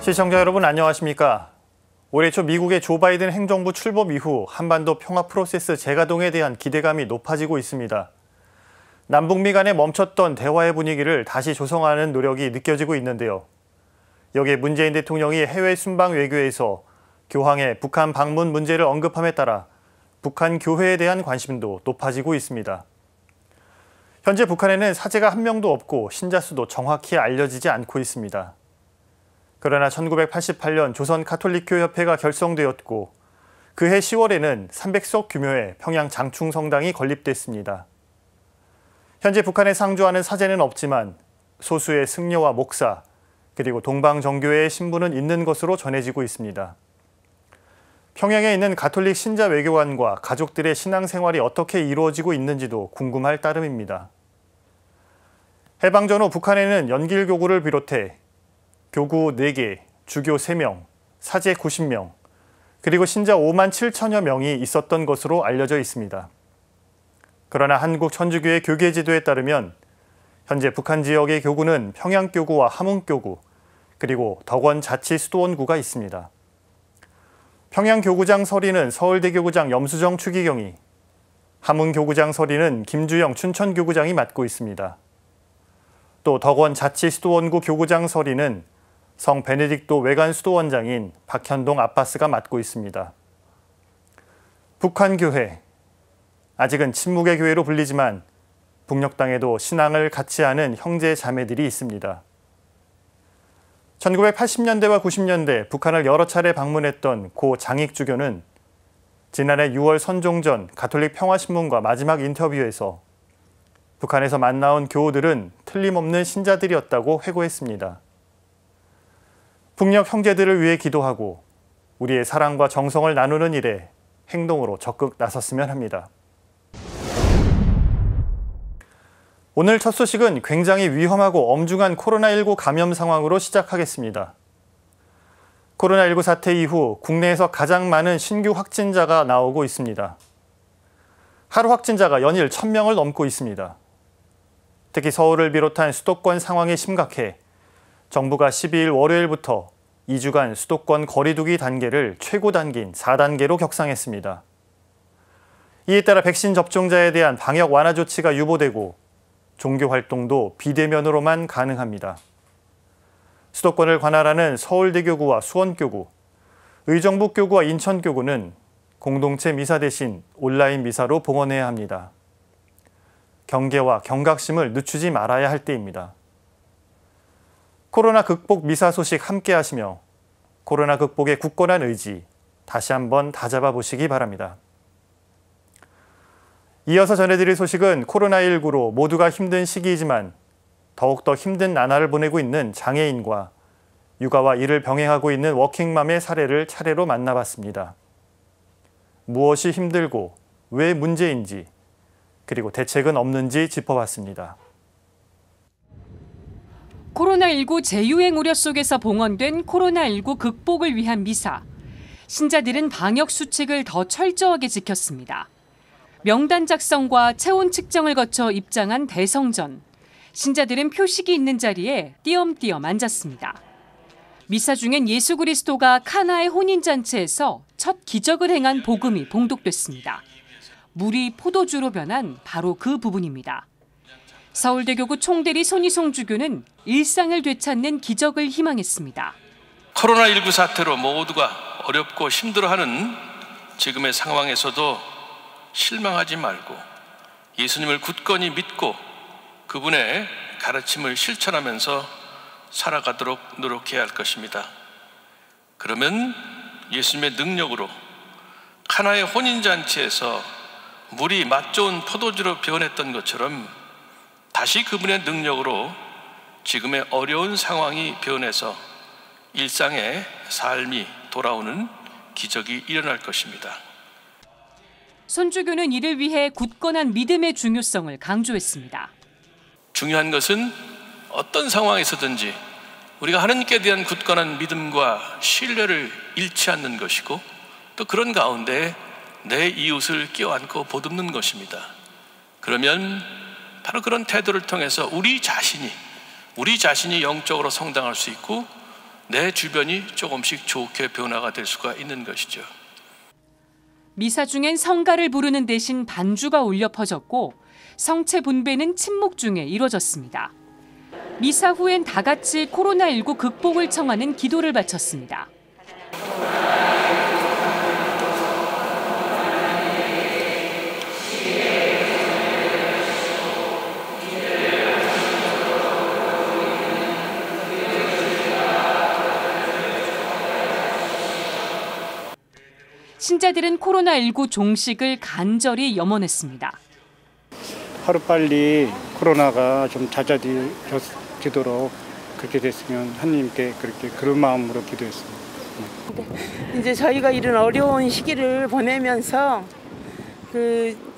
시청자 여러분 안녕하십니까? 올해 초 미국의 조 바이든 행정부 출범 이후 한반도 평화 프로세스 재가동에 대한 기대감이 높아지고 있습니다. 남북미 간에 멈췄던 대화의 분위기를 다시 조성하는 노력이 느껴지고 있는데요. 여기에 문재인 대통령이 해외 순방 외교에서 교황의 북한 방문 문제를 언급함에 따라 북한 교회에 대한 관심도 높아지고 있습니다. 현재 북한에는 사제가 한 명도 없고 신자 수도 정확히 알려지지 않고 있습니다. 그러나 1988년 조선 가톨릭교협회가 결성되었고 그해 10월에는 300석 규모의 평양 장충성당이 건립됐습니다. 현재 북한에 상주하는 사제는 없지만 소수의 승려와 목사 그리고 동방정교회의 신부는 있는 것으로 전해지고 있습니다. 평양에 있는 가톨릭 신자 외교관과 가족들의 신앙생활이 어떻게 이루어지고 있는지도 궁금할 따름입니다. 해방 전후 북한에는 연길교구를 비롯해 교구 4개, 주교 3명, 사제 90명, 그리고 신자 5만 7천여 명이 있었던 것으로 알려져 있습니다. 그러나 한국 천주교회 교계지도에 따르면 현재 북한 지역의 교구는 평양교구와 함흥교구, 그리고 덕원 자치수도원구가 있습니다. 평양교구장 서리는 서울대교구장 염수정 추기경이, 함흥교구장 서리는 김주영 춘천교구장이 맡고 있습니다. 또 덕원 자치수도원구 교구장 서리는 성 베네딕토 외관수도원장인 박현동 아빠스가 맡고 있습니다. 북한교회, 아직은 침묵의 교회로 불리지만 북녘 땅에도 신앙을 같이 하는 형제 자매들이 있습니다. 1980년대와 90년대 북한을 여러 차례 방문했던 고 장익주교는 지난해 6월 선종전 가톨릭 평화신문과 마지막 인터뷰에서 북한에서 만나온 교우들은 틀림없는 신자들이었다고 회고했습니다. 북녘 형제들을 위해 기도하고 우리의 사랑과 정성을 나누는 일에 행동으로 적극 나섰으면 합니다. 오늘 첫 소식은 굉장히 위험하고 엄중한 코로나19 감염 상황으로 시작하겠습니다. 코로나19 사태 이후 국내에서 가장 많은 신규 확진자가 나오고 있습니다. 하루 확진자가 연일 1,000명을 넘고 있습니다. 특히 서울을 비롯한 수도권 상황이 심각해 정부가 12일 월요일부터 2주간 수도권 거리두기 단계를 최고 단계인 4단계로 격상했습니다. 이에 따라 백신 접종자에 대한 방역 완화 조치가 유보되고 종교 활동도 비대면으로만 가능합니다. 수도권을 관할하는 서울대교구와 수원교구, 의정부교구와 인천교구는 공동체 미사 대신 온라인 미사로 봉헌해야 합니다. 경계와 경각심을 늦추지 말아야 할 때입니다. 코로나 극복 미사 소식 함께 하시며 코로나 극복의 굳건한 의지 다시 한번 다잡아 보시기 바랍니다. 이어서 전해드릴 소식은 코로나19로 모두가 힘든 시기이지만 더욱더 힘든 나날을 보내고 있는 장애인과 육아와 일을 병행하고 있는 워킹맘의 사례를 차례로 만나봤습니다. 무엇이 힘들고 왜 문제인지 그리고 대책은 없는지 짚어봤습니다. 코로나19 재유행 우려 속에서 봉헌된 코로나19 극복을 위한 미사. 신자들은 방역 수칙을 더 철저하게 지켰습니다. 명단 작성과 체온 측정을 거쳐 입장한 대성전. 신자들은 표식이 있는 자리에 띄엄띄엄 앉았습니다. 미사 중엔 예수 그리스도가 카나의 혼인잔치에서 첫 기적을 행한 복음이 봉독됐습니다. 물이 포도주로 변한 바로 그 부분입니다. 서울대교구 총대리 손희송 주교는 일상을 되찾는 기적을 희망했습니다. 코로나19 사태로 모두가 어렵고 힘들어하는 지금의 상황에서도 실망하지 말고 예수님을 굳건히 믿고 그분의 가르침을 실천하면서 살아가도록 노력해야 할 것입니다. 그러면 예수님의 능력으로 카나의 혼인잔치에서 물이 맛 좋은 포도주로 변했던 것처럼 다시 그분의 능력으로 지금의 어려운 상황이 변해서 일상의 삶이 돌아오는 기적이 일어날 것입니다. 손 주교는 이를 위해 굳건한 믿음의 중요성을 강조했습니다. 중요한 것은 어떤 상황에서든지 우리가 하나님께 대한 굳건한 믿음과 신뢰를 잃지 않는 것이고 또 그런 가운데 내 이웃을 껴안고 보듬는 것입니다. 그러면 바로 그런 태도를 통해서 우리 자신이 영적으로 성장할 수 있고 내 주변이 조금씩 좋게 변화가 될 수가 있는 것이죠. 미사 중엔 성가를 부르는 대신 반주가 울려 퍼졌고 성체 분배는 침묵 중에 이뤄졌습니다. 미사 후엔 다 같이 코로나19 극복을 청하는 기도를 바쳤습니다. 신자들은 코로나19 종식을 간절히 염원했습니다. 하루빨리 코로나가 좀 잦아지도록 그렇게 됐으면 하느님께 그런 마음으로 기도했습니다. 이제 저희가 이런 어려운 시기를 보내면서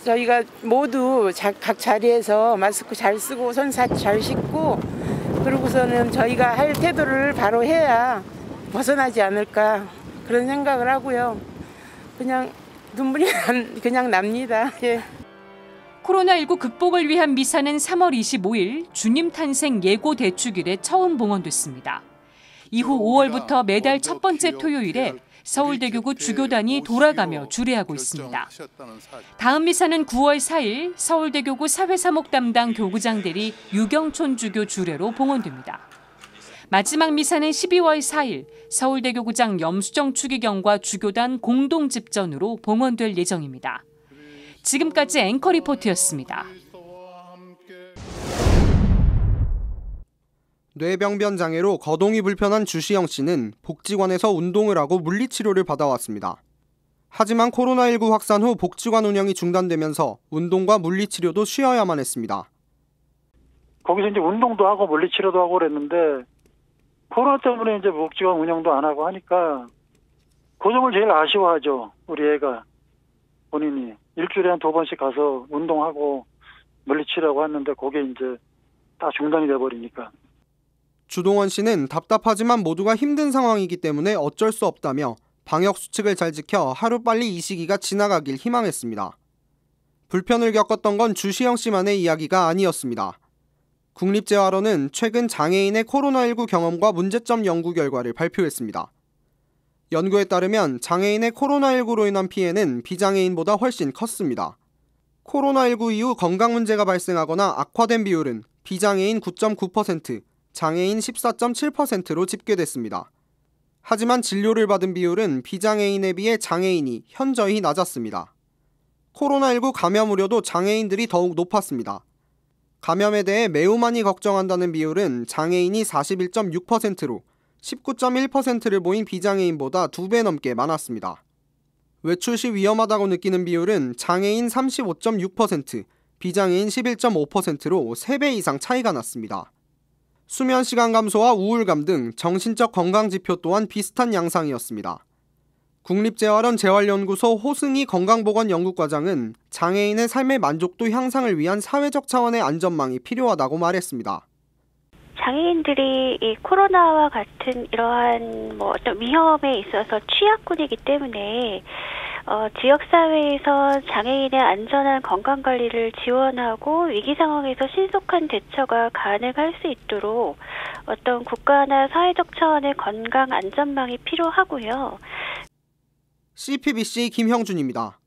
저희가 모두 각 자리에서 마스크 잘 쓰고 손 잘 씻고 그러고서는 저희가 할 태도를 바로 해야 벗어나지 않을까 그런 생각을 하고요. 그냥 눈물이 그냥 납니다. 예. 코로나19 극복을 위한 미사는 3월 25일 주님 탄생 예고 대축일에 처음 봉헌됐습니다. 이후 5월부터 매달 첫 번째 토요일에 서울대교구 주교단이 돌아가며 주례하고 있습니다. 다음 미사는 9월 4일 서울대교구 사회사목 담당 교구장 대리 유경촌 주교 주례로 봉헌됩니다. 마지막 미사는 12월 4일 서울대교구장 염수정 추기경과 주교단 공동 집전으로 봉헌될 예정입니다. 지금까지 앵커 리포트였습니다. 뇌병변 장애로 거동이 불편한 주시영 씨는 복지관에서 운동을 하고 물리치료를 받아왔습니다. 하지만 코로나19 확산 후 복지관 운영이 중단되면서 운동과 물리치료도 쉬어야만 했습니다. 거기서 이제 운동도 하고 물리치료도 하고 그랬는데 코로나 때문에 이제 복지관 운영도 안 하고 하니까 그 점을 제일 아쉬워하죠. 우리 애가 본인이 일주일에 한 2번씩 가서 운동하고 물리치료하고 했는데 그게 이제 다 중단이 돼버리니까. 주동원 씨는 답답하지만 모두가 힘든 상황이기 때문에 어쩔 수 없다며 방역 수칙을 잘 지켜 하루빨리 이 시기가 지나가길 희망했습니다. 불편을 겪었던 건 주시영 씨만의 이야기가 아니었습니다. 국립재활원은 최근 장애인의 코로나19 경험과 문제점 연구 결과를 발표했습니다. 연구에 따르면 장애인의 코로나19로 인한 피해는 비장애인보다 훨씬 컸습니다. 코로나19 이후 건강 문제가 발생하거나 악화된 비율은 비장애인 9.9%, 장애인 14.7%로 집계됐습니다. 하지만 진료를 받은 비율은 비장애인에 비해 장애인이 현저히 낮았습니다. 코로나19 감염 우려도 장애인들이 더욱 높았습니다. 감염에 대해 매우 많이 걱정한다는 비율은 장애인이 41.6%로 19.1%를 보인 비장애인보다 2배 넘게 많았습니다. 외출 시 위험하다고 느끼는 비율은 장애인 35.6%, 비장애인 11.5%로 3배 이상 차이가 났습니다. 수면 시간 감소와 우울감 등 정신적 건강 지표 또한 비슷한 양상이었습니다. 국립재활원 재활연구소 호승희 건강보건연구과장은 장애인의 삶의 만족도 향상을 위한 사회적 차원의 안전망이 필요하다고 말했습니다. 장애인들이 이 코로나와 같은 이러한 어떤 위험에 있어서 취약군이기 때문에 지역사회에서 장애인의 안전한 건강관리를 지원하고 위기 상황에서 신속한 대처가 가능할 수 있도록 어떤 국가나 사회적 차원의 건강 안전망이 필요하고요. CPBC 김형준입니다.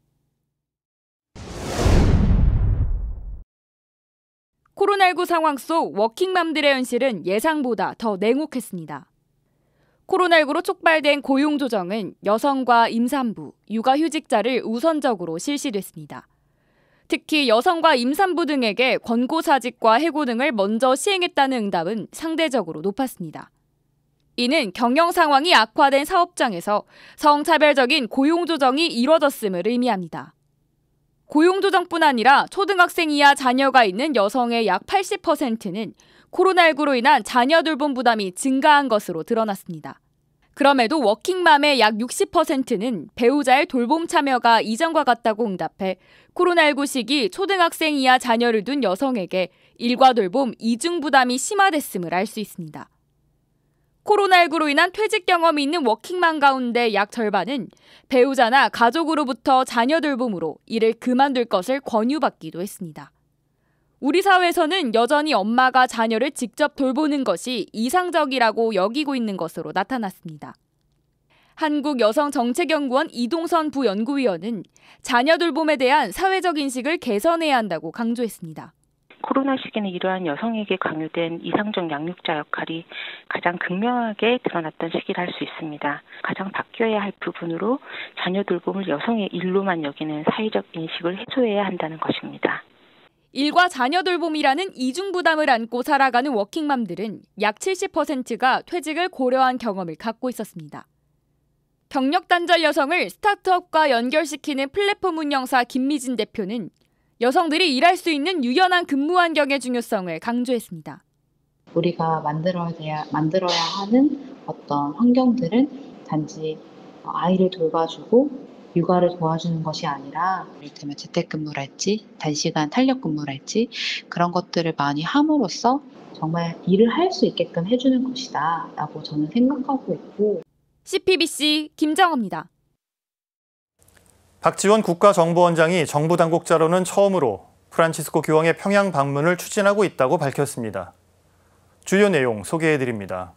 코로나19 상황 속 워킹맘들의 현실은 예상보다 더 냉혹했습니다. 코로나19로 촉발된 고용조정은 여성과 임산부, 육아휴직자를 우선적으로 실시됐습니다. 특히 여성과 임산부 등에게 권고사직과 해고 등을 먼저 시행했다는 응답은 상대적으로 높았습니다. 이는 경영 상황이 악화된 사업장에서 성차별적인 고용조정이 이뤄졌음을 의미합니다. 고용조정뿐 아니라 초등학생 이하 자녀가 있는 여성의 약 80%는 코로나19로 인한 자녀 돌봄 부담이 증가한 것으로 드러났습니다. 그럼에도 워킹맘의 약 60%는 배우자의 돌봄 참여가 이전과 같다고 응답해 코로나19 시기 초등학생 이하 자녀를 둔 여성에게 일과 돌봄 이중 부담이 심화됐음을 알 수 있습니다. 코로나19로 인한 퇴직 경험이 있는 워킹맘 가운데 약 절반은 배우자나 가족으로부터 자녀 돌봄으로 일을 그만둘 것을 권유받기도 했습니다. 우리 사회에서는 여전히 엄마가 자녀를 직접 돌보는 것이 이상적이라고 여기고 있는 것으로 나타났습니다. 한국여성정책연구원 이동선 부연구위원은 자녀 돌봄에 대한 사회적 인식을 개선해야 한다고 강조했습니다. 코로나 시기는 이러한 여성에게 강요된 이상적 양육자 역할이 가장 극명하게 드러났던 시기를 할 수 있습니다. 가장 바뀌어야 할 부분으로 자녀 돌봄을 여성의 일로만 여기는 사회적 인식을 해소해야 한다는 것입니다. 일과 자녀 돌봄이라는 이중 부담을 안고 살아가는 워킹맘들은 약 70%가 퇴직을 고려한 경험을 갖고 있었습니다. 경력 단절 여성을 스타트업과 연결시키는 플랫폼 운영사 김미진 대표는 여성들이 일할 수 있는 유연한 근무 환경의 중요성을 강조했습니다. 우리가 만들어야 하는 어떤 환경들은 단지 아이를 돌봐주고 육아를 도와주는 것이 아니라 이를테면 재택근무랄지 단시간 탄력근무랄지 그런 것들을 많이 함으로써 정말 일을 할 수 있게끔 해주는 것이다 라고 저는 생각하고 있고. CPBC 김정호입니다. 박지원 국가정보원장이 정부 당국자로는 처음으로 프란치스코 교황의 평양 방문을 추진하고 있다고 밝혔습니다. 주요 내용 소개해드립니다.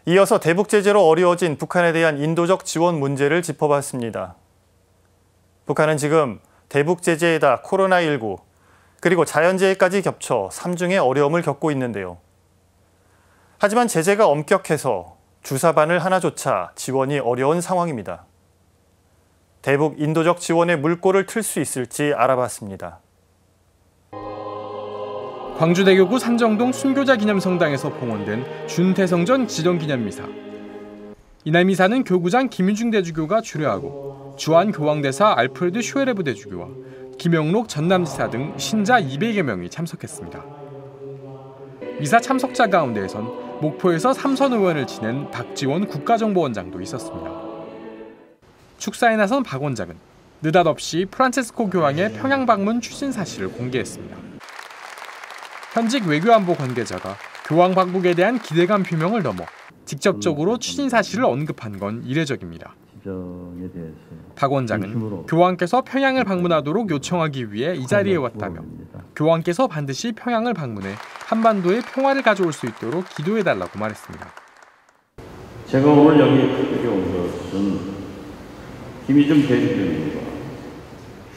이어서 대북 제재로 어려워진 북한에 대한 인도적 지원 문제를 짚어봤습니다. 북한은 지금 대북 제재에다 코로나19 그리고 자연재해까지 겹쳐 삼중의 어려움을 겪고 있는데요. 하지만 제재가 엄격해서 주사바늘 하나조차 지원이 어려운 상황입니다. 대북 인도적 지원의 물꼬를 틀 수 있을지 알아봤습니다. 광주대교구 산정동 순교자 기념성당에서 봉헌된 준태성전 지정기념미사. 이날 미사는 교구장 김윤중 대주교가 주례하고 주한 교황대사 알프레드 슈에레브 대주교와 김영록 전남지사 등 신자 200여 명이 참석했습니다. 미사 참석자 가운데에선 목포에서 삼선 의원을 지낸 박지원 국가정보원장도 있었습니다. 축사에 나선 박 원장은 느닷없이 프란체스코 교황의 평양 방문 추진 사실을 공개했습니다. 현직 외교안보 관계자가 교황 방북에 대한 기대감 표명을 넘어 직접적으로 추진 사실을 언급한 건 이례적입니다. 박 원장은 교황께서 평양을 방문하도록 요청하기 위해 이 자리에 왔다며 교황께서 반드시 평양을 방문해 한반도에 평화를 가져올 수 있도록 기도해달라고 말했습니다. 제가 오늘 여기 온 것은 김희중 대주교님과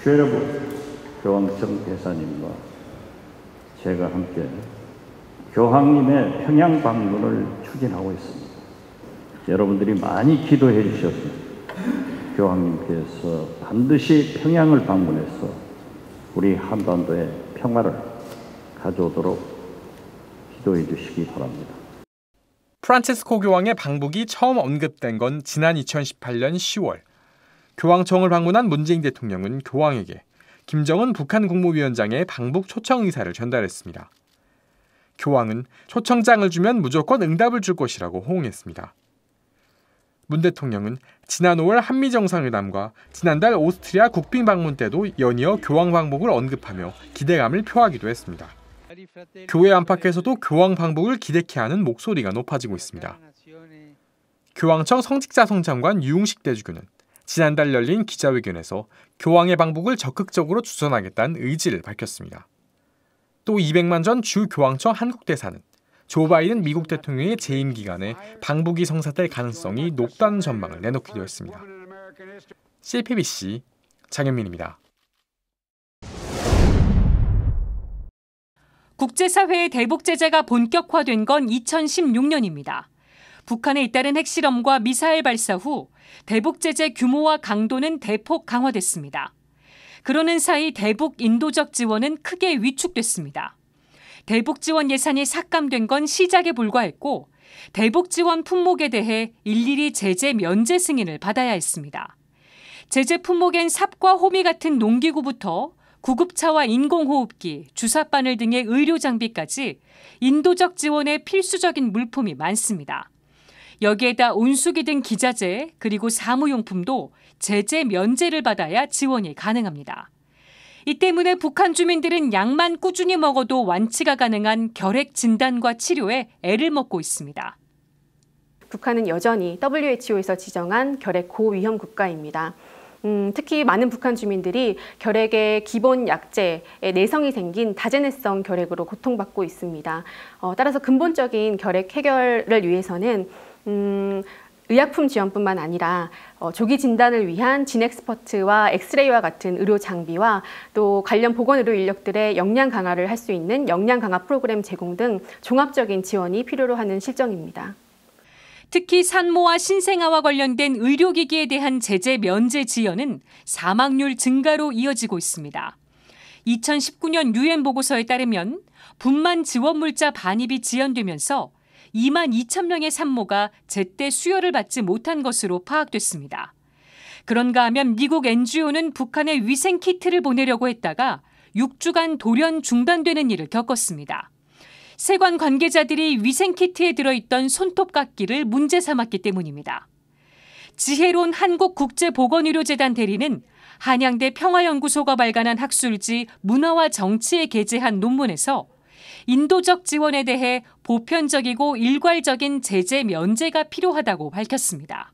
슈에레브 교황청 대사님과 제가 함께 교황님의 평양 방문을 추진하고 있습니다. 여러분들이 많이 기도해 주셨습니다. 교황님께서 반드시 평양을 방문해서 우리 한반도에 평화를 가져오도록 기도해 주시기 바랍니다. 프란체스코 교황의 방북이 처음 언급된 건 지난 2018년 10월. 교황청을 방문한 문재인 대통령은 교황에게 김정은 북한 국무위원장의 방북 초청 의사를 전달했습니다. 교황은 초청장을 주면 무조건 응답을 줄 것이라고 호응했습니다. 문 대통령은 지난 5월 한미정상회담과 지난달 오스트리아 국빈 방문 때도 연이어 교황 방북을 언급하며 기대감을 표하기도 했습니다. 교회 안팎에서도 교황 방북을 기대케 하는 목소리가 높아지고 있습니다. 교황청 성직자성 장관 유웅식 대주교는 지난달 열린 기자회견에서 교황의 방북을 적극적으로 주선하겠다는 의지를 밝혔습니다. 또 200만 전 주 교황청 한국대사는 조 바이든 미국 대통령의 재임 기간에 방북이 성사될 가능성이 높다는 전망을 내놓기도 했습니다. CPBC 장현민입니다. 국제사회의 대북 제재가 본격화된 건 2016년입니다. 북한에 잇따른 핵실험과 미사일 발사 후 대북 제재 규모와 강도는 대폭 강화됐습니다. 그러는 사이 대북 인도적 지원은 크게 위축됐습니다. 대북 지원 예산이 삭감된 건 시작에 불과했고 대북 지원 품목에 대해 일일이 제재 면제 승인을 받아야 했습니다. 제재 품목엔 삽과 호미 같은 농기구부터 구급차와 인공호흡기, 주사바늘 등의 의료 장비까지 인도적 지원에 필수적인 물품이 많습니다. 여기에다 온수기 등 기자재 그리고 사무용품도 제재 면제를 받아야 지원이 가능합니다. 이 때문에 북한 주민들은 약만 꾸준히 먹어도 완치가 가능한 결핵 진단과 치료에 애를 먹고 있습니다. 북한은 여전히 WHO에서 지정한 결핵 고위험 국가입니다. 특히 많은 북한 주민들이 결핵의 기본 약제에 내성이 생긴 다제내성 결핵으로 고통받고 있습니다. 따라서 근본적인 결핵 해결을 위해서는 의약품 지원뿐만 아니라 조기 진단을 위한 진엑스퍼트와 엑스레이와 같은 의료 장비와 또 관련 보건의료 인력들의 역량 강화를 할 수 있는 역량 강화 프로그램 제공 등 종합적인 지원이 필요로 하는 실정입니다. 특히 산모와 신생아와 관련된 의료기기에 대한 제재 면제 지연은 사망률 증가로 이어지고 있습니다. 2019년 유엔 보고서에 따르면 분만 지원 물자 반입이 지연되면서 2만 2천 명의 산모가 제때 수혈을 받지 못한 것으로 파악됐습니다. 그런가 하면 미국 NGO는 북한에 위생 키트를 보내려고 했다가 6주간 돌연 중단되는 일을 겪었습니다. 세관 관계자들이 위생 키트에 들어있던 손톱깎이를 문제 삼았기 때문입니다. 지혜로운 한국국제보건의료재단 대리는 한양대 평화연구소가 발간한 학술지 문화와 정치에 게재한 논문에서 인도적 지원에 대해 보편적이고 일괄적인 제재 면제가 필요하다고 밝혔습니다.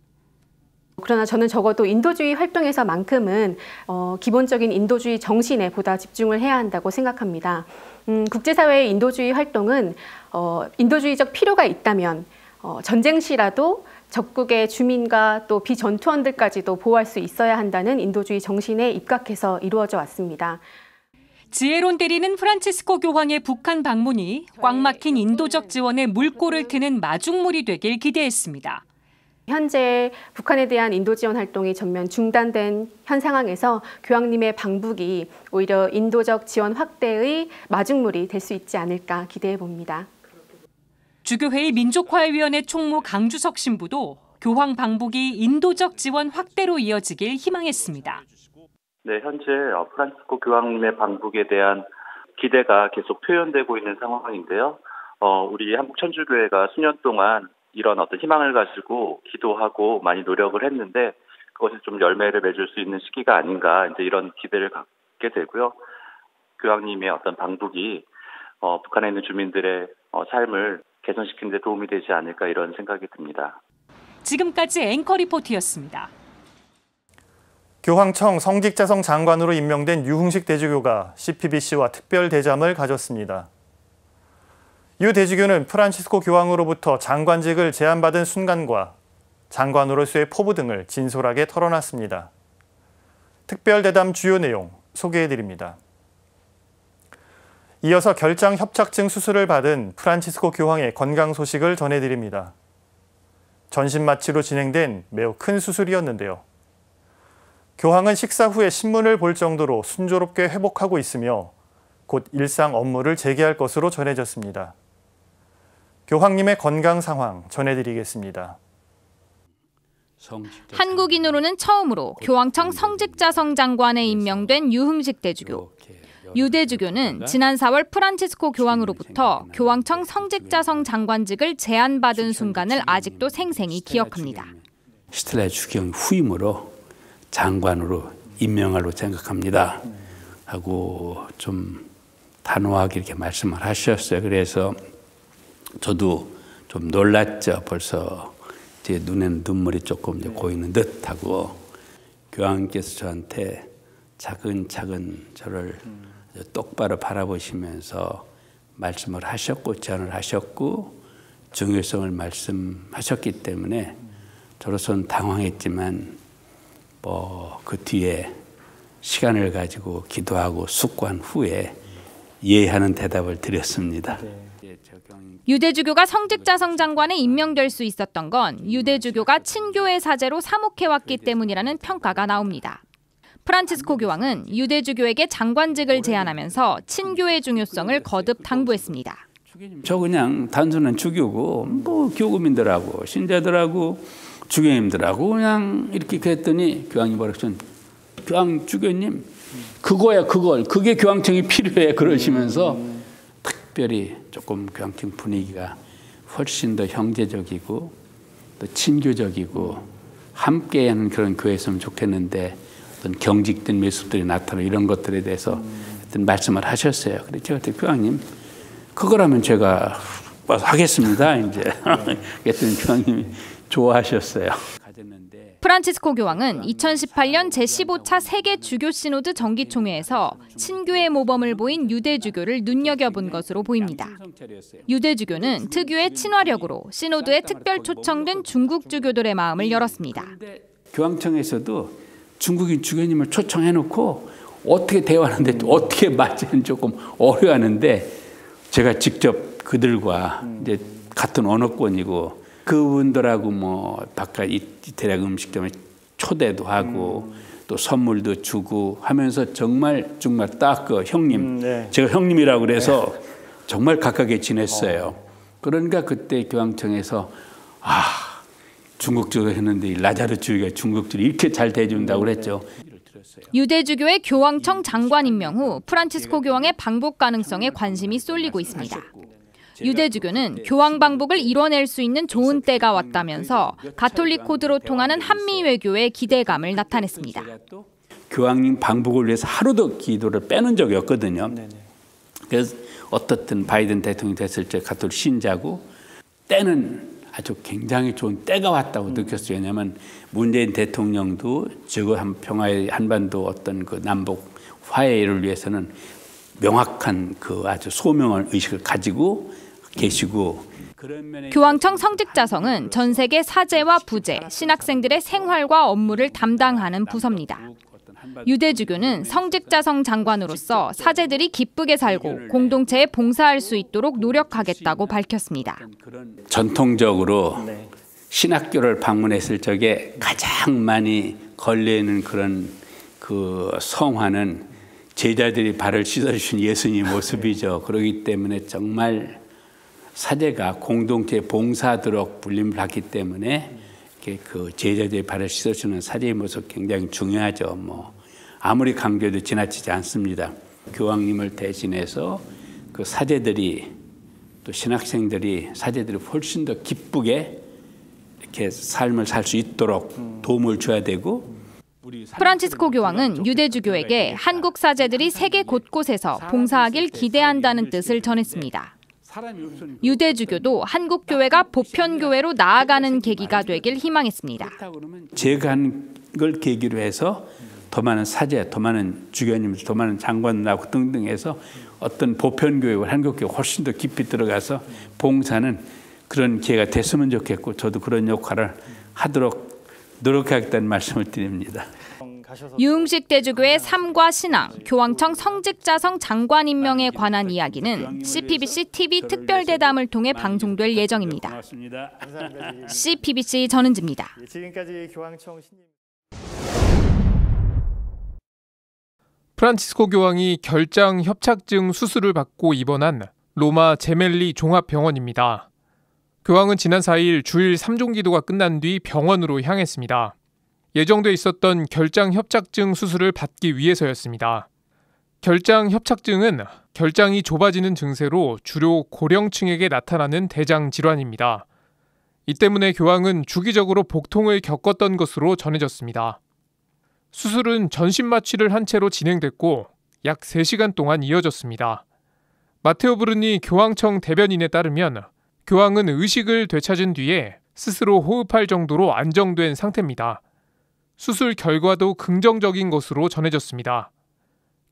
그러나 저는 적어도 인도주의 활동에서만큼은 기본적인 인도주의 정신에 보다 집중을 해야 한다고 생각합니다. 국제사회의 인도주의 활동은 인도주의적 필요가 있다면 전쟁 시라도 적국의 주민과 또 비전투원들까지도 보호할 수 있어야 한다는 인도주의 정신에 입각해서 이루어져 왔습니다. 지혜론 대리는 프란치스코 교황의 북한 방문이 꽉 막힌 인도적 지원에 물꼬를 트는 마중물이 되길 기대했습니다. 현재 북한에 대한 인도 지원 활동이 전면 중단된 현 상황에서 교황님의 방북이 오히려 인도적 지원 확대의 마중물이 될 수 있지 않을까 기대해 봅니다. 주교회의 민족화해위원회 총무 강주석 신부도 교황 방북이 인도적 지원 확대로 이어지길 희망했습니다. 네, 현재 프란치스코 교황님의 방북에 대한 기대가 계속 표현되고 있는 상황인데요. 우리 한국천주교회가 수년 동안 이런 어떤 희망을 가지고 기도하고 많이 노력을 했는데 그것이 좀 열매를 맺을 수 있는 시기가 아닌가 이제 이런 기대를 갖게 되고요. 교황님의 어떤 방북이 북한에 있는 주민들의 삶을 개선시키는 데 도움이 되지 않을까 이런 생각이 듭니다. 지금까지 앵커 리포트였습니다. 교황청 성직자성 장관으로 임명된 유흥식 대주교가 CPBC와 특별 대담을 가졌습니다. 유 대주교는 프란치스코 교황으로부터 장관직을 제안받은 순간과 장관으로서의 포부 등을 진솔하게 털어놨습니다. 특별 대담 주요 내용 소개해드립니다. 이어서 결장 협착증 수술을 받은 프란치스코 교황의 건강 소식을 전해드립니다. 전신 마취로 진행된 매우 큰 수술이었는데요. 교황은 식사 후에 신문을 볼 정도로 순조롭게 회복하고 있으며 곧 일상 업무를 재개할 것으로 전해졌습니다. 교황님의 건강 상황 전해드리겠습니다. 한국인으로는 처음으로 교황청 성직자성 장관에 임명된 유흥식 대주교. 유 대주교는 지난 4월 프란치스코 교황으로부터 교황청 성직자성 장관직을 제안받은 순간을 아직도 생생히 기억합니다. 히틀러의 추경 후임으로 장관으로 임명하려고 생각합니다 하고 좀 단호하게 이렇게 말씀을 하셨어요. 그래서 저도 좀 놀랐죠. 벌써 제 눈에는 눈물이 조금 이제 고이는 듯하고 교황께서 저한테 차근차근 저를 똑바로 바라보시면서 말씀을 하셨고 제안을 하셨고 중요성을 말씀하셨기 때문에 저로서는 당황했지만 그 뒤에 시간을 가지고 기도하고 숙고한 후에 이해하는 대답을 드렸습니다. 유 대주교가 성직자성 장관에 임명될 수 있었던 건 유 대주교가 친교회 사제로 사목해왔기 때문이라는 평가가 나옵니다. 프란치스코 교황은 유 대주교에게 장관직을 제안하면서 친교의 중요성을 거듭 당부했습니다. 저 그냥 단순한 주교고 교구민들하고 신자들하고 주교님들하고 그냥 이렇게 했더니 교황이 뭐라고 교황 주교님 그거야 그게 교황청이 필요해 그러시면서 특별히 조금 교황청 분위기가 훨씬 더 형제적이고 또 친교적이고 함께하는 그런 교회였으면 좋겠는데 어떤 경직된 모습들이 나타나고 이런 것들에 대해서 어떤 말씀을 하셨어요. 그래서 제가 그때 교황님 그거라면 제가 하겠습니다. 이제 그랬더니 교황님이 좋아하셨어요. 가졌는데 프란치스코 교황은 2018년 제15차 세계 주교 시노드 정기총회에서 친교의 모범을 보인 유대주교를 눈여겨본 것으로 보입니다. 유대주교는 특유의 친화력으로 시노드에 특별 초청된 중국 주교들의 마음을 열었습니다. 교황청에서도 중국인 주교님을 초청해놓고 어떻게 대화하는데 어떻게 맞이는 조금 어려워하는데 제가 직접 그들과 이제 같은 언어권이고 그분들하고 뭐 바깥 대략 음식점에 초대도 하고 또 선물도 주고 하면서 정말 딱 그 형님, 제가 형님이라고 그래서 정말 가깝게 지냈어요. 그러니까 그때 교황청에서 중국주교 했는데 라자르 주교가 중국주를 이렇게 잘 대해준다고 그랬죠. 유대주교의 교황청 장관 임명 후 프란치스코 교황의 방북 가능성에 관심이 쏠리고 있습니다. 유대주교는 교황 방북을 이뤄낼 수 있는 좋은 때가 왔다면서 가톨릭 코드로 통하는 한미 외교에 기대감을 나타냈습니다. 교황님 방북을 위해서 하루도 기도를 빼는 적이 없거든요. 그래서 어떻든 바이든 대통령이 됐을 때 가톨릭 신자고 때는 아주 굉장히 좋은 때가 왔다고 느꼈어요. 왜냐하면 문재인 대통령도 평화의 한반도 어떤 그 남북 화해를 위해서는 명확한 그 아주 소명의 의식을 가지고 계시고 교황청 성직자성은 전 세계 사제와 부제, 신학생들의 생활과 업무를 담당하는 부서입니다. 유대주교는 성직자성 장관으로서 사제들이 기쁘게 살고 공동체에 봉사할 수 있도록 노력하겠다고 밝혔습니다. 전통적으로 신학교를 방문했을 적에 가장 많이 걸리는 그런 그 성화는 제자들이 발을 씻어주신 예수님 모습이죠. 그렇기 때문에 정말 사제가 공동체에 봉사하도록 불림을 받기 때문에 그 제자들의 발을 씻어주는 사제의 모습 굉장히 중요하죠. 뭐 아무리 강조해도 지나치지 않습니다. 교황님을 대신해서 그 사제들이 또 신학생들이 사제들이 훨씬 더 기쁘게 이렇게 삶을 살 수 있도록 도움을 줘야 되고. 프란치스코 교황은 유대주교에게 한국 사제들이 세계 곳곳에서 봉사하길 기대한다는 뜻을 전했습니다. 유대주교도 한국 교회가 보편 교회로 나아가는 계기가 되길 희망했습니다. 제가 한 걸 계기로 해서 더 많은 사제, 더 많은 주교님, 더 많은 장관하고 등등 해서 어떤 보편 교회와 한국 교회 훨씬 더 깊이 들어가서 봉사는 그런 기회가 됐으면 좋겠고 저도 그런 역할을 하도록 노력하겠다는 말씀을 드립니다. 유흥식 대주교의 삶과 신앙, 교황청 성직자성 장관 임명에 관한 이야기는 CPBC TV 특별대담을 통해 방송될 예정입니다. CPBC 전은지입니다. 지금까지 교황청 신임. 프란치스코 교황이 결장 협착증 수술을 받고 입원한 로마 제멜리 종합병원입니다. 교황은 지난 4일 주일 3종 기도가 끝난 뒤 병원으로 향했습니다. 예정돼 있었던 결장 협착증 수술을 받기 위해서였습니다. 결장 협착증은 결장이 좁아지는 증세로 주로 고령층에게 나타나는 대장 질환입니다. 이 때문에 교황은 주기적으로 복통을 겪었던 것으로 전해졌습니다. 수술은 전신 마취를 한 채로 진행됐고 약 3시간 동안 이어졌습니다. 마테오 브루니 교황청 대변인에 따르면 교황은 의식을 되찾은 뒤에 스스로 호흡할 정도로 안정된 상태입니다. 수술 결과도 긍정적인 것으로 전해졌습니다.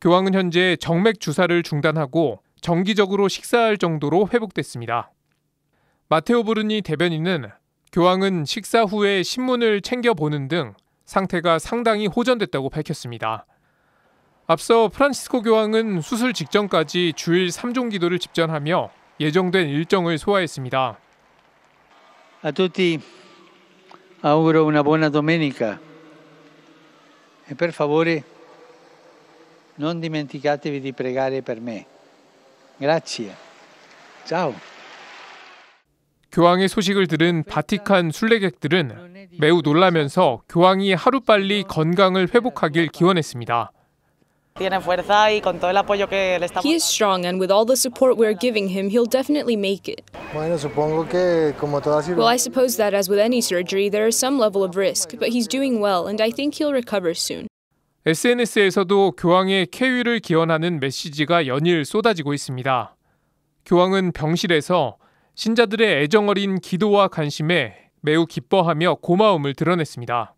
교황은 현재 정맥 주사를 중단하고 정기적으로 식사할 정도로 회복됐습니다. 마테오 브루니 대변인은 교황은 식사 후에 신문을 챙겨보는 등 상태가 상당히 호전됐다고 밝혔습니다. 앞서 프란치스코 교황은 수술 직전까지 주일 3종 기도를 집전하며 예정된 일정을 소화했습니다. A tutti auguro una buona domenica e per favore non dimenticatevi di pregare per me. Grazie. Ciao. 교황의 소식을 들은 바티칸 순례객들은 매우 놀라면서 교황이 하루빨리 건강을 회복하길 기원했습니다. He is strong, and with all the support we're giving him, he'll definitely make it. Well, I suppose that, as with any surgery, there is some level of risk, but he's doing well, and I think he'll recover soon. SNS에서도 교황의 쾌유를 기원하는 메시지가 연일 쏟아지고 있습니다. 교황은 병실에서 신자들의 애정어린 기도와 관심에 매우 기뻐하며 고마움을 드러냈습니다.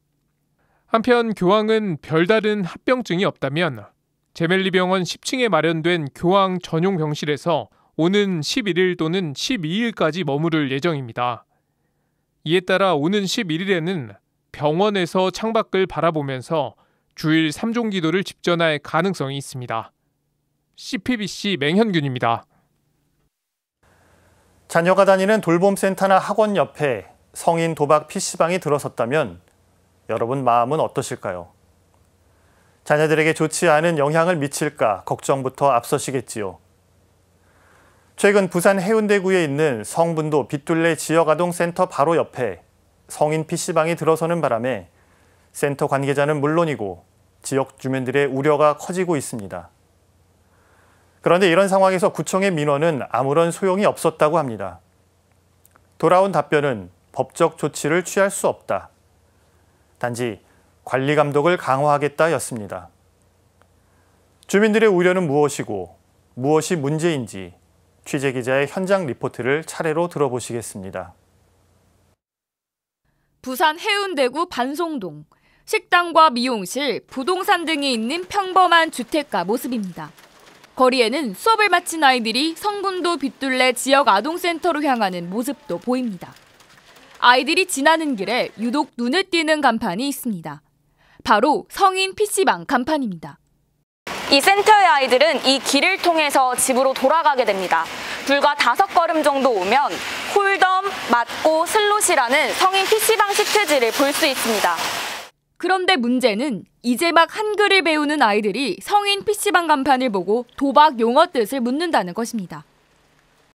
한편 교황은 별다른 합병증이 없다면 제멜리 병원 10층에 마련된 교황 전용 병실에서 오는 11일 또는 12일까지 머무를 예정입니다. 이에 따라 오는 11일에는 병원에서 창밖을 바라보면서 주일 3종 기도를 집전할 가능성이 있습니다. CPBC 맹현균입니다. 자녀가 다니는 돌봄센터나 학원 옆에 성인 도박 PC방이 들어섰다면 여러분 마음은 어떠실까요? 자녀들에게 좋지 않은 영향을 미칠까 걱정부터 앞서시겠지요. 최근 부산 해운대구에 있는 성분도 빗둘레 지역아동센터 바로 옆에 성인 PC방이 들어서는 바람에 센터 관계자는 물론이고 지역 주민들의 우려가 커지고 있습니다. 그런데 이런 상황에서 구청의 민원은 아무런 소용이 없었다고 합니다. 돌아온 답변은 법적 조치를 취할 수 없다. 단지 관리 감독을 강화하겠다였습니다. 주민들의 우려는 무엇이고 무엇이 문제인지 취재기자의 현장 리포트를 차례로 들어보시겠습니다. 부산 해운대구 반송동. 식당과 미용실, 부동산 등이 있는 평범한 주택가 모습입니다. 거리에는 수업을 마친 아이들이 성분도 빗둘레 지역 아동센터로 향하는 모습도 보입니다. 아이들이 지나는 길에 유독 눈에 띄는 간판이 있습니다. 바로 성인 PC방 간판입니다. 이 센터의 아이들은 이 길을 통해서 집으로 돌아가게 됩니다. 불과 5걸음 정도 오면 홀덤, 맞고, 슬롯이라는 성인 PC방 시트지를 볼 수 있습니다. 그런데 문제는 이제 막 한글을 배우는 아이들이 성인 PC방 간판을 보고 도박 용어 뜻을 묻는다는 것입니다.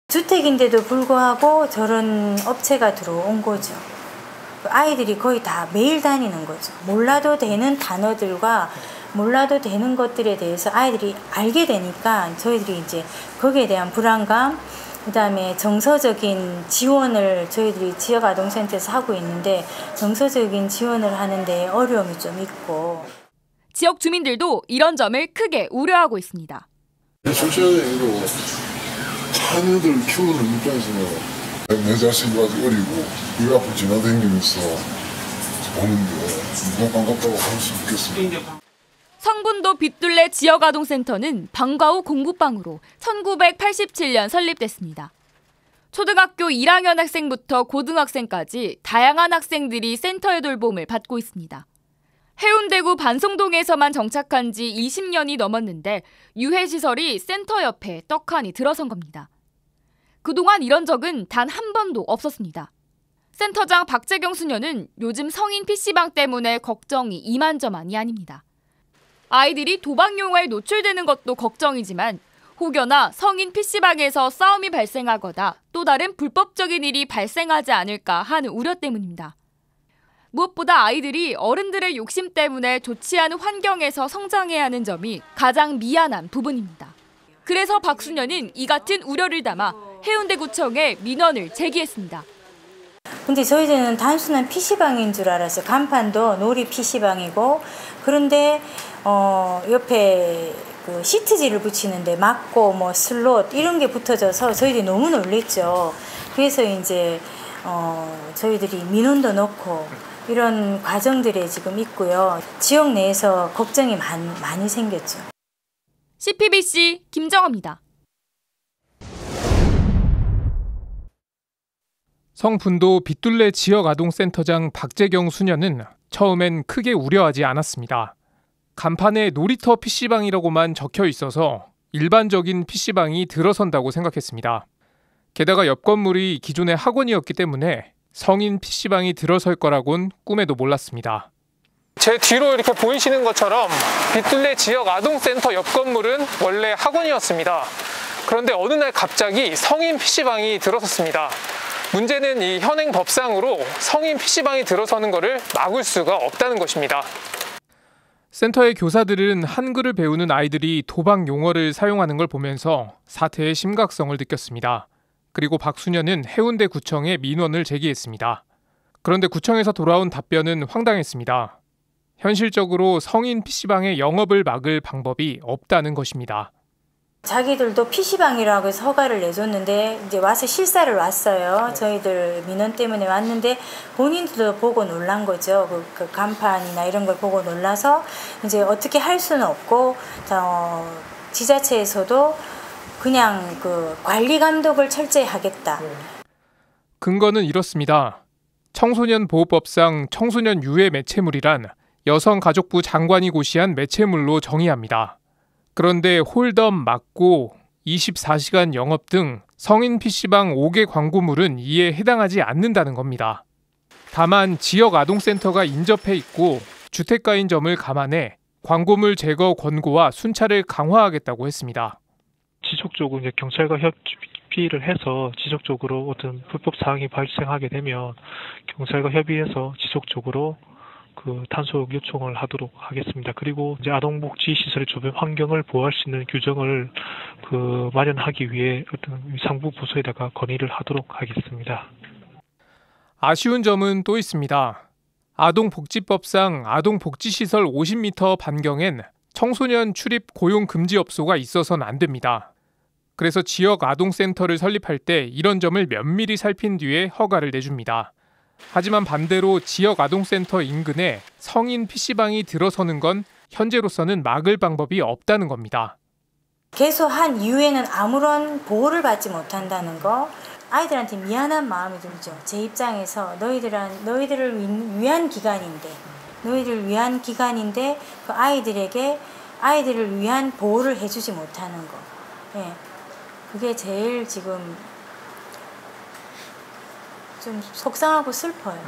주택인데도 불구하고 저런 업체가 들어온 거죠. 아이들이 거의 다 매일 다니는 거죠. 몰라도 되는 단어들과 몰라도 되는 것들에 대해서 아이들이 알게 되니까 저희들이 이제 거기에 대한 불안감, 그다음에 정서적인 지원을 저희들이 지역아동센터에서 하고 있는데 정서적인 지원을 하는데 어려움이 좀 있고. 지역 주민들도 이런 점을 크게 우려하고 있습니다. 솔직하게 자녀들 키우는 입장에서는 내 자식이 아직 어리고 그 앞을 지나다니면서 보는데 누가 반갑다고 할 수 있겠습니까? 성분도 빗둘레 지역아동센터는 방과 후 공부방으로 1987년 설립됐습니다. 초등학교 1학년 학생부터 고등학생까지 다양한 학생들이 센터의 돌봄을 받고 있습니다. 해운대구 반송동에서만 정착한 지 20년이 넘었는데 유해시설이 센터 옆에 떡하니 들어선 겁니다. 그동안 이런 적은 단 한 번도 없었습니다. 센터장 박재경 수녀는 요즘 성인 PC방 때문에 걱정이 이만저만이 아닙니다. 아이들이 도박 용어에 노출되는 것도 걱정이지만 혹여나 성인 PC방에서 싸움이 발생하거나 또 다른 불법적인 일이 발생하지 않을까 하는 우려 때문입니다. 무엇보다 아이들이 어른들의 욕심 때문에 좋지 않은 환경에서 성장해야 하는 점이 가장 미안한 부분입니다. 그래서 박수녀는 이 같은 우려를 담아 해운대구청에 민원을 제기했습니다. 근데 저희들은 단순한 PC방인 줄 알았어요. 간판도 놀이 PC방이고 그런데 옆에 그 시트지를 붙이는데 맞고 뭐 슬롯 이런 게 붙어져서 저희들이 너무 놀랬죠. 그래서 이제 저희들이 민원도 넣고 이런 과정들이 지금 있고요. 지역 내에서 걱정이 많이 생겼죠. CPBC 김정아입니다. 성분도 빗둘레 지역아동센터장 박재경 수녀는 처음엔 크게 우려하지 않았습니다. 간판에 놀이터 PC방이라고만 적혀 있어서 일반적인 PC방이 들어선다고 생각했습니다. 게다가 옆 건물이 기존의 학원이었기 때문에 성인 PC방이 들어설 거라곤 꿈에도 몰랐습니다. 제 뒤로 이렇게 보이시는 것처럼 빗둘레 지역아동센터 옆 건물은 원래 학원이었습니다. 그런데 어느 날 갑자기 성인 PC방이 들어섰습니다. 문제는 이 현행 법상으로 성인 PC방이 들어서는 것을 막을 수가 없다는 것입니다. 센터의 교사들은 한글을 배우는 아이들이 도박 용어를 사용하는 걸 보면서 사태의 심각성을 느꼈습니다. 그리고 박수녀는 해운대구청에 민원을 제기했습니다. 그런데 구청에서 돌아온 답변은 황당했습니다. 현실적으로 성인 PC방의 영업을 막을 방법이 없다는 것입니다. 자기들도 PC방이라고 해서 허가를 내줬는데 이제 와서 실사를 왔어요. 저희들 민원 때문에 왔는데 본인들도 보고 놀란 거죠. 그 간판이나 이런 걸 보고 놀라서 이제 어떻게 할 수는 없고 지자체에서도 그냥 그 관리 감독을 철저히 하겠다. 근거는 이렇습니다. 청소년 보호법상 청소년 유해 매체물이란 여성가족부 장관이 고시한 매체물로 정의합니다. 그런데 홀덤, 막고, 24시간 영업 등 성인 PC방 5개 광고물은 이에 해당하지 않는다는 겁니다. 다만 지역 아동센터가 인접해 있고 주택가인 점을 감안해 광고물 제거 권고와 순찰을 강화하겠다고 했습니다. 지속적으로 이제 경찰과 협의를 해서 지속적으로 어떤 불법 사항이 발생하게 되면 경찰과 협의해서 지속적으로 그 단속 요청을 하도록 하겠습니다. 그리고 이제 아동복지 시설의 주변 환경을 보호할 수 있는 규정을 마련하기 위해 어떤 상부 부서에다가 건의를 하도록 하겠습니다. 아쉬운 점은 또 있습니다. 아동복지법상 아동복지시설 50m 반경엔 청소년 출입 고용 금지 업소가 있어서는 안 됩니다. 그래서 지역 아동센터를 설립할 때 이런 점을 면밀히 살핀 뒤에 허가를 내줍니다. 하지만 반대로 지역 아동센터 인근에 성인 PC방이 들어서는 건 현재로서는 막을 방법이 없다는 겁니다. 개소한 이후에는 아무런 보호를 받지 못한다는 거, 아이들한테 미안한 마음이 들죠. 제 입장에서 너희들을 위한 기관인데 그 아이들을 위한 보호를 해주지 못하는 거. 예, 그게 제일 지금 좀 속상하고 슬퍼요.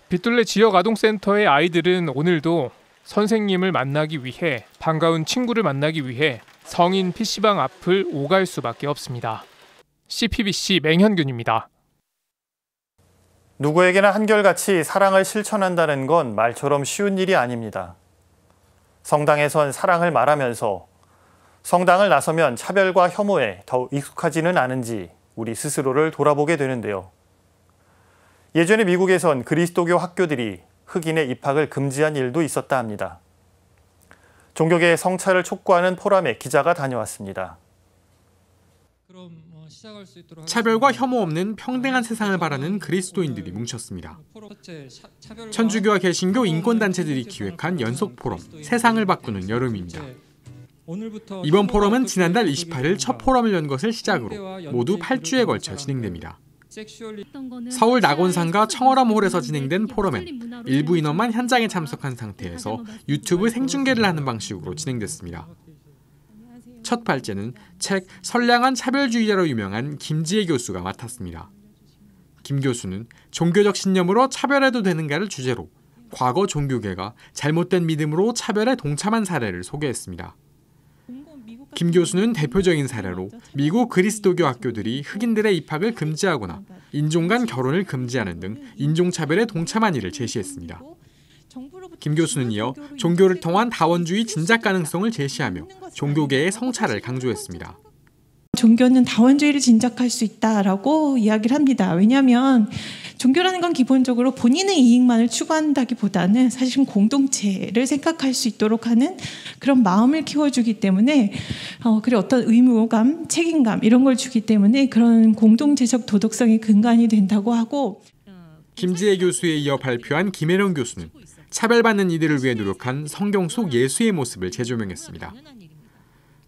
빗둘레 지역 아동센터의 아이들은 오늘도 선생님을 만나기 위해, 반가운 친구를 만나기 위해 성인 PC방 앞을 오갈 수밖에 없습니다. CPBC 맹현균입니다. 누구에게나 한결같이 사랑을 실천한다는 건 말처럼 쉬운 일이 아닙니다. 성당에선 사랑을 말하면서 성당을 나서면 차별과 혐오에 더욱 익숙하지는 않은지 우리 스스로를 돌아보게 되는데요. 예전에 미국에선 그리스도교 학교들이 흑인의 입학을 금지한 일도 있었다 합니다. 종교계의 성찰을 촉구하는 포럼에 기자가 다녀왔습니다. 차별과 혐오 없는 평등한 세상을 바라는 그리스도인들이 뭉쳤습니다. 천주교와 개신교 인권단체들이 기획한 연속 포럼, 세상을 바꾸는 여름입니다. 이번 포럼은 지난달 28일 첫 포럼을 연 것을 시작으로 모두 8주에 걸쳐 진행됩니다. 서울 낙원상가 청어람홀에서 진행된 포럼엔 일부 인원만 현장에 참석한 상태에서 유튜브 생중계를 하는 방식으로 진행됐습니다. 첫 발제는 책 선량한 차별주의자로 유명한 김지혜 교수가 맡았습니다. 김 교수는 종교적 신념으로 차별해도 되는가를 주제로 과거 종교계가 잘못된 믿음으로 차별에 동참한 사례를 소개했습니다. 김 교수는 대표적인 사례로 미국 그리스도교 학교들이 흑인들의 입학을 금지하거나 인종 간 결혼을 금지하는 등 인종차별에 동참한 일을 제시했습니다. 김 교수는 이어 종교를 통한 다원주의 진작 가능성을 제시하며 종교계의 성찰을 강조했습니다. 종교는 다원주의를 진작할 수 있다라고 이야기를 합니다. 왜냐하면 종교라는 건 기본적으로 본인의 이익만을 추구한다기보다는 사실은 공동체를 생각할 수 있도록 하는 그런 마음을 키워주기 때문에 그리고 어떤 의무감, 책임감 이런 걸 주기 때문에 그런 공동체적 도덕성의 근간이 된다고 하고, 김지혜 교수에 이어 발표한 김혜령 교수는 차별받는 이들을 위해 노력한 성경 속 예수의 모습을 재조명했습니다.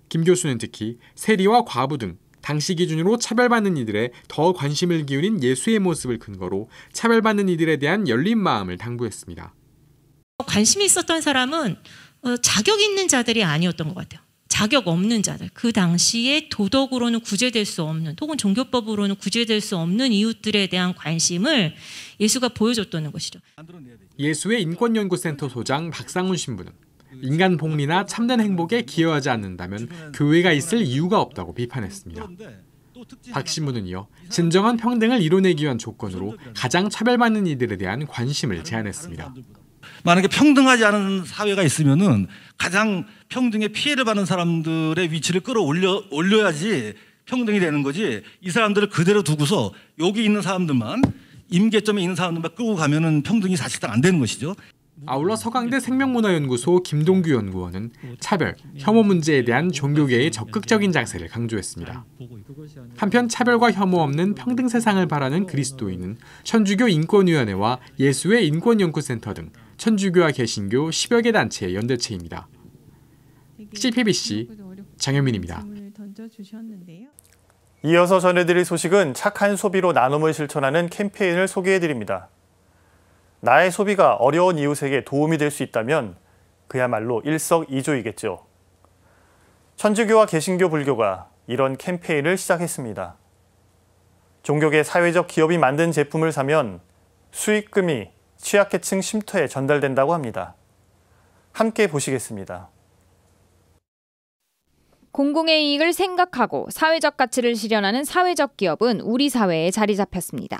김 교수는 특히 세리와 과부 등 당시 기준으로 차별받는 이들에 더 관심을 기울인 예수의 모습을 근거로 차별받는 이들에 대한 열린 마음을 당부했습니다. 관심이 있었던 사람은 자격 있는 자들이 아니었던 것 같아요. 자격 없는 자들, 그 당시에 도덕으로는 구제될 수 없는, 혹은 종교법으로는 구제될 수 없는 이웃들에 대한 관심을 예수가 보여줬다는 것이죠. 예수의 인권연구센터 소장 박상훈 신부는 인간 복리나 참된 행복에 기여하지 않는다면 교회가 있을 이유가 없다고 비판했습니다. 박 신부는 이어 진정한 평등을 이뤄내기 위한 조건으로 가장 차별받는 이들에 대한 관심을 제안했습니다. 만약에 평등하지 않은 사회가 있으면은 가장 평등에 피해를 받는 사람들의 위치를 끌어올려야지 평등이 되는 거지, 이 사람들을 그대로 두고서 여기 있는 사람들만, 임계점에 있는 사람들만 끌고 가면은 평등이 사실상 안 되는 것이죠. 아울러 서강대 생명문화연구소 김동규 연구원은 차별, 혐오 문제에 대한 종교계의 적극적인 자세를 강조했습니다. 한편 차별과 혐오 없는 평등 세상을 바라는 그리스도인은 천주교 인권위원회와 예수의 인권연구센터 등 천주교와 개신교 10여 개 단체의 연대체입니다. CPBC 장현민입니다. 이어서 전해드릴 소식은 착한 소비로 나눔을 실천하는 캠페인을 소개해드립니다. 나의 소비가 어려운 이웃에게 도움이 될 수 있다면 그야말로 일석이조이겠죠. 천주교와 개신교 불교가 이런 캠페인을 시작했습니다. 종교계 사회적 기업이 만든 제품을 사면 수익금이 취약계층 쉼터에 전달된다고 합니다. 함께 보시겠습니다. 공공의 이익을 생각하고 사회적 가치를 실현하는 사회적 기업은 우리 사회에 자리 잡혔습니다.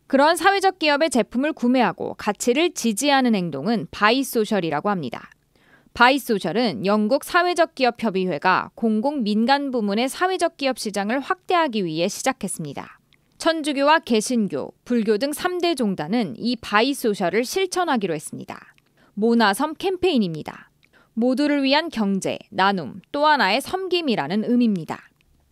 그런 사회적 기업의 제품을 구매하고 가치를 지지하는 행동은 바이소셜이라고 합니다. 바이소셜은 영국 사회적 기업 협의회가 공공 민간 부문의 사회적 기업 시장을 확대하기 위해 시작했습니다. 천주교와 개신교, 불교 등 3대 종단은 이 바이소셜을 실천하기로 했습니다. 모나섬 캠페인입니다. 모두를 위한 경제, 나눔, 또 하나의 섬김이라는 의미입니다.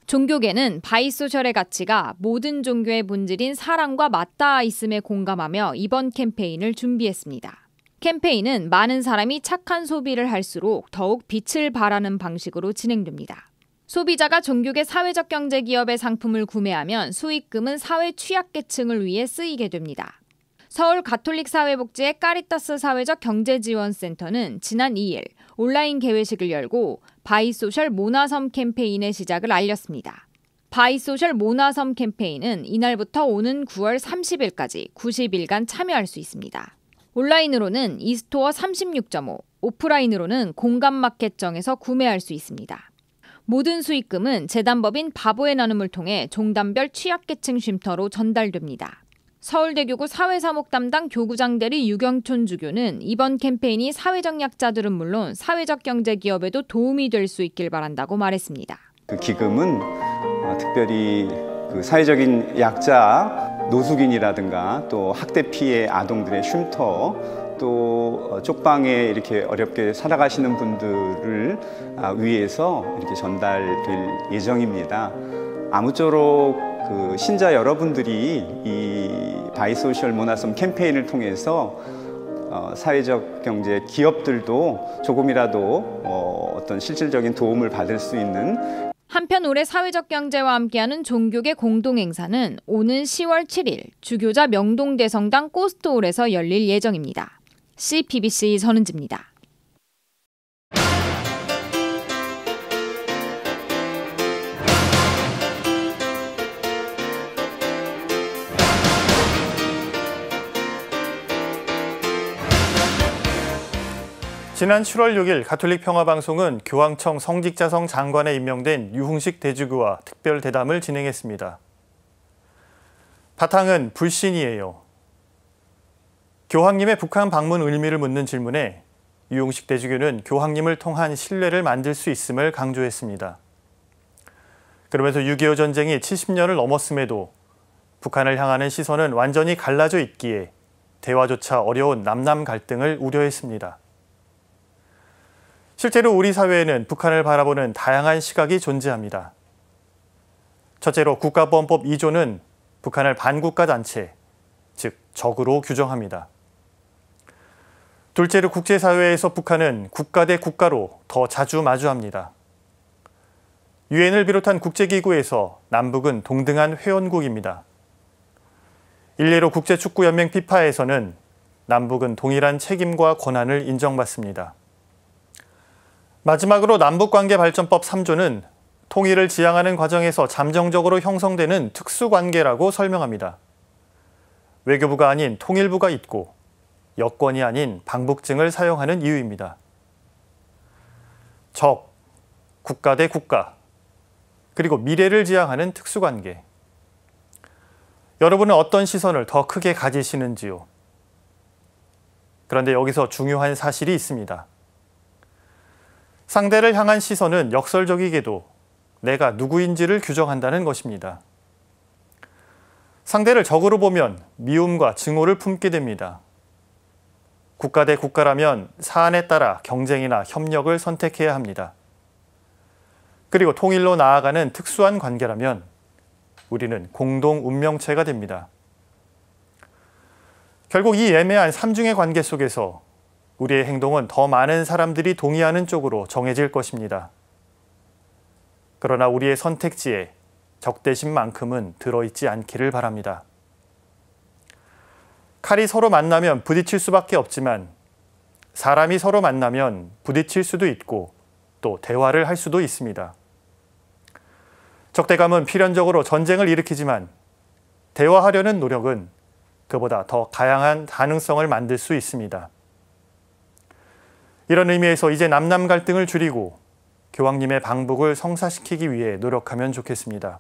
종교계는 바이소셜의 가치가 모든 종교의 본질인 사랑과 맞닿아 있음에 공감하며 이번 캠페인을 준비했습니다. 캠페인은 많은 사람이 착한 소비를 할수록 더욱 빛을 발하는 방식으로 진행됩니다. 소비자가 종교계 사회적 경제 기업의 상품을 구매하면 수익금은 사회 취약계층을 위해 쓰이게 됩니다. 서울 가톨릭사회복지회 까리타스 사회적 경제지원센터는 지난 2일 온라인 개회식을 열고 바이소셜 모나섬 캠페인의 시작을 알렸습니다. 바이소셜 모나섬 캠페인은 이날부터 오는 9월 30일까지 90일간 참여할 수 있습니다. 온라인으로는 이스토어 36.5, 오프라인으로는 공감마켓정에서 구매할 수 있습니다. 모든 수익금은 재단법인 바보의 나눔을 통해 종단별 취약계층 쉼터로 전달됩니다. 서울대교구 사회사목 담당 교구장 대리 유경촌 주교는 이번 캠페인이 사회적 약자들은 물론 사회적 경제 기업에도 도움이 될 수 있길 바란다고 말했습니다. 그 기금은 특별히 그 사회적인 약자, 노숙인이라든가 또 학대 피해 아동들의 쉼터, 또 쪽방에 이렇게 어렵게 살아가시는 분들을 위해서 이렇게 전달될 예정입니다. 아무쪼록 그 신자 여러분들이 이 바이소셜 모나섬 캠페인을 통해서 사회적 경제 기업들도 조금이라도 어떤 실질적인 도움을 받을 수 있는. 한편 올해 사회적 경제와 함께하는 종교계 공동행사는 오는 10월 7일 주교자 명동대성당 코스트홀에서 열릴 예정입니다. CPBC 전은지입니다. 지난 7월 6일 가톨릭 평화방송은 교황청 성직자성 장관에 임명된 유흥식 대주교와 특별 대담을 진행했습니다. 바탕은 불신이에요. 교황님의 북한 방문 의미를 묻는 질문에 유흥식 대주교는 교황님을 통한 신뢰를 만들 수 있음을 강조했습니다. 그러면서 6.25 전쟁이 70년을 넘었음에도 북한을 향하는 시선은 완전히 갈라져 있기에 대화조차 어려운 남남 갈등을 우려했습니다. 실제로 우리 사회에는 북한을 바라보는 다양한 시각이 존재합니다. 첫째로 국가보안법 2조는 북한을 반국가 단체, 즉 적으로 규정합니다. 둘째로 국제사회에서 북한은 국가 대 국가로 더 자주 마주합니다. 유엔을 비롯한 국제기구에서 남북은 동등한 회원국입니다. 일례로 국제축구연맹 피파에서는 남북은 동일한 책임과 권한을 인정받습니다. 마지막으로 남북관계발전법 3조는 통일을 지향하는 과정에서 잠정적으로 형성되는 특수관계라고 설명합니다. 외교부가 아닌 통일부가 있고 여권이 아닌 방북증을 사용하는 이유입니다. 적, 국가 대 국가, 그리고 미래를 지향하는 특수관계. 여러분은 어떤 시선을 더 크게 가지시는지요? 그런데 여기서 중요한 사실이 있습니다. 상대를 향한 시선은 역설적이게도 내가 누구인지를 규정한다는 것입니다. 상대를 적으로 보면 미움과 증오를 품게 됩니다. 국가 대 국가라면 사안에 따라 경쟁이나 협력을 선택해야 합니다. 그리고 통일로 나아가는 특수한 관계라면 우리는 공동 운명체가 됩니다. 결국 이 애매한 삼중의 관계 속에서 우리의 행동은 더 많은 사람들이 동의하는 쪽으로 정해질 것입니다. 그러나 우리의 선택지에 적대심만큼은 들어있지 않기를 바랍니다. 칼이 서로 만나면 부딪힐 수밖에 없지만 사람이 서로 만나면 부딪힐 수도 있고 또 대화를 할 수도 있습니다. 적대감은 필연적으로 전쟁을 일으키지만 대화하려는 노력은 그보다 더 다양한 가능성을 만들 수 있습니다. 이런 의미에서 이제 남남 갈등을 줄이고 교황님의 방북을 성사시키기 위해 노력하면 좋겠습니다.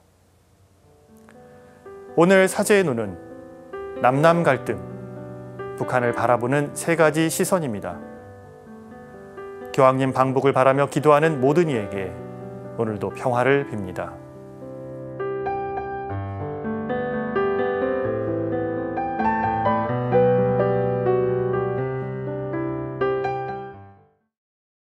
오늘 사제의 눈은 남남 갈등, 북한을 바라보는 세 가지 시선입니다. 교황님 방북을 바라며 기도하는 모든 이에게 오늘도 평화를 빕니다.